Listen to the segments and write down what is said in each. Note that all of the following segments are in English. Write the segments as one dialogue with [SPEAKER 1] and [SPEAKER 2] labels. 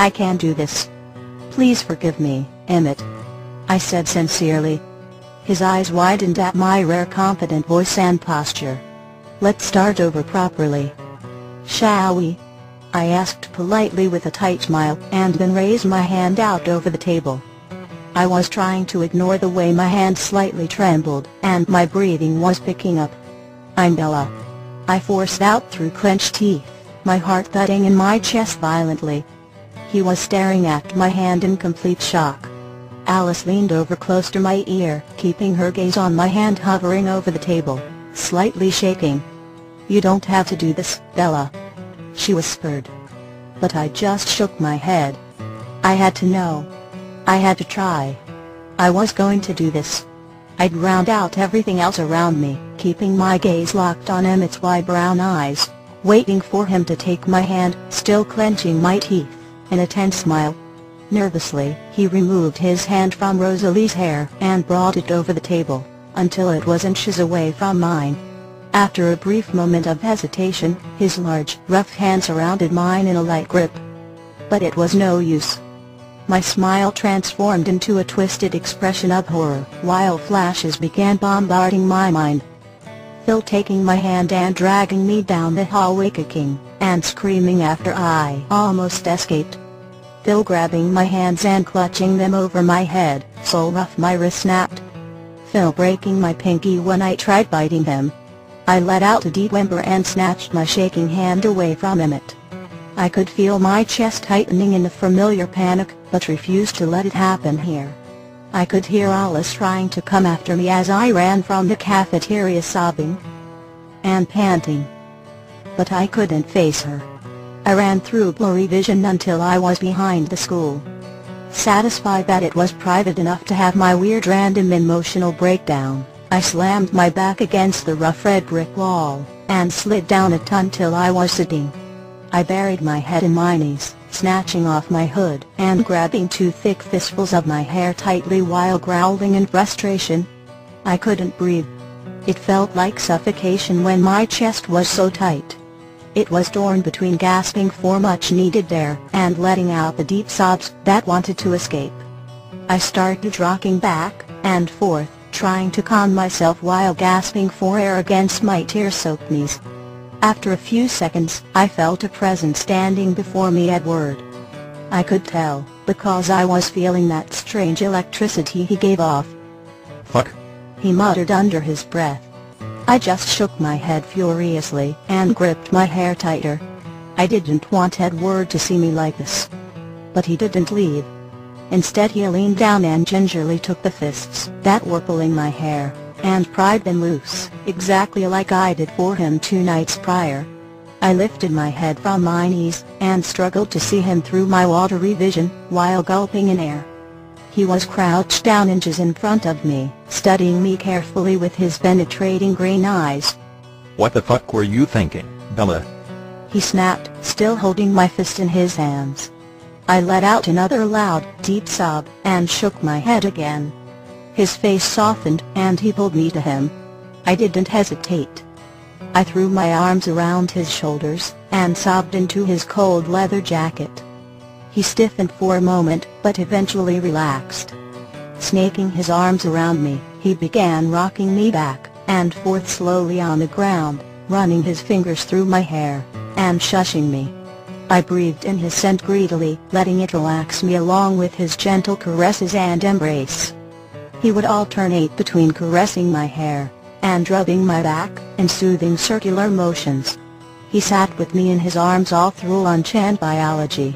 [SPEAKER 1] I can do this. Please forgive me, Emmett," I said sincerely. His eyes widened at my rare confident voice and posture. "Let's start over properly. Shall we?" I asked politely with a tight smile, and then raised my hand out over the table. I was trying to ignore the way my hand slightly trembled, and my breathing was picking up. "I'm Bella," I forced out through clenched teeth, my heart thudding in my chest violently. He was staring at my hand in complete shock. Alice leaned over close to my ear, keeping her gaze on my hand hovering over the table, slightly shaking. "You don't have to do this, Bella," she whispered. But I just shook my head. I had to know. I had to try. I was going to do this. I drowned out everything else around me, keeping my gaze locked on Emmett's wide brown eyes, waiting for him to take my hand, still clenching my teeth, in a tense smile. Nervously, he removed his hand from Rosalie's hair and brought it over the table, until it was inches away from mine. After a brief moment of hesitation, his large, rough hand surrounded mine in a light grip. But it was no use. My smile transformed into a twisted expression of horror, while flashes began bombarding my mind. Phil taking my hand and dragging me down the hallway, kicking and screaming after I almost escaped. Phil grabbing my hands and clutching them over my head, so rough my wrist snapped. Phil breaking my pinky when I tried biting him. I let out a deep whimper and snatched my shaking hand away from Emmett. I could feel my chest tightening in a familiar panic, but refused to let it happen here. I could hear Alice trying to come after me as I ran from the cafeteria, sobbing and panting. But I couldn't face her. I ran through blurry vision until I was behind the school. Satisfied that it was private enough to have my weird random emotional breakdown, I slammed my back against the rough red brick wall, and slid down it until I was sitting. I buried my head in my knees, snatching off my hood and grabbing two thick fistfuls of my hair tightly while growling in frustration. I couldn't breathe. It felt like suffocation when my chest was so tight. It was torn between gasping for much-needed air and letting out the deep sobs that wanted to escape. I started rocking back and forth, trying to calm myself while gasping for air against my tear-soaked knees. After a few seconds, I felt a presence standing before me. Edward. I could tell, because I was feeling that strange electricity he gave off.
[SPEAKER 2] "Fuck,"
[SPEAKER 1] he muttered under his breath. I just shook my head furiously and gripped my hair tighter. I didn't want Edward to see me like this. But he didn't leave. Instead, he leaned down and gingerly took the fists that were pulling my hair, and pried them loose, exactly like I did for him 2 nights prior. I lifted my head from my knees, and struggled to see him through my watery vision, while gulping in air. He was crouched down inches in front of me, studying me carefully with his penetrating green eyes.
[SPEAKER 2] "What the fuck were you thinking, Bella?"
[SPEAKER 1] he snapped, still holding my fist in his hands. I let out another loud, deep sob, and shook my head again. His face softened, and he pulled me to him. I didn't hesitate. I threw my arms around his shoulders, and sobbed into his cold leather jacket. He stiffened for a moment, but eventually relaxed. Snaking his arms around me, he began rocking me back and forth slowly on the ground, running his fingers through my hair, and shushing me. I breathed in his scent greedily, letting it relax me along with his gentle caresses and embrace. He would alternate between caressing my hair and rubbing my back in soothing circular motions. He sat with me in his arms all through lunch and biology.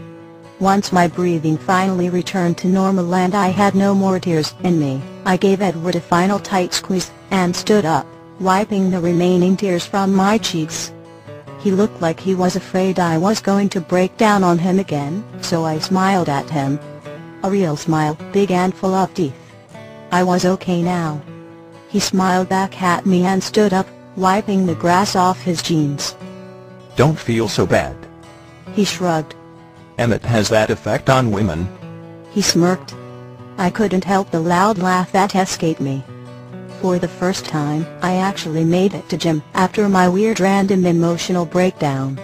[SPEAKER 1] Once my breathing finally returned to normal and I had no more tears in me, I gave Edward a final tight squeeze, and stood up, wiping the remaining tears from my cheeks. He looked like he was afraid I was going to break down on him again, so I smiled at him. A real smile, big and full of teeth. I was okay now. He smiled back at me and stood up, wiping the grass off his jeans.
[SPEAKER 2] "Don't feel so bad."
[SPEAKER 1] He shrugged.
[SPEAKER 2] "Emmett has that effect on women."
[SPEAKER 1] He smirked. I couldn't help the loud laugh that escaped me. For the first time, I actually made it to gym after my weird random emotional breakdown.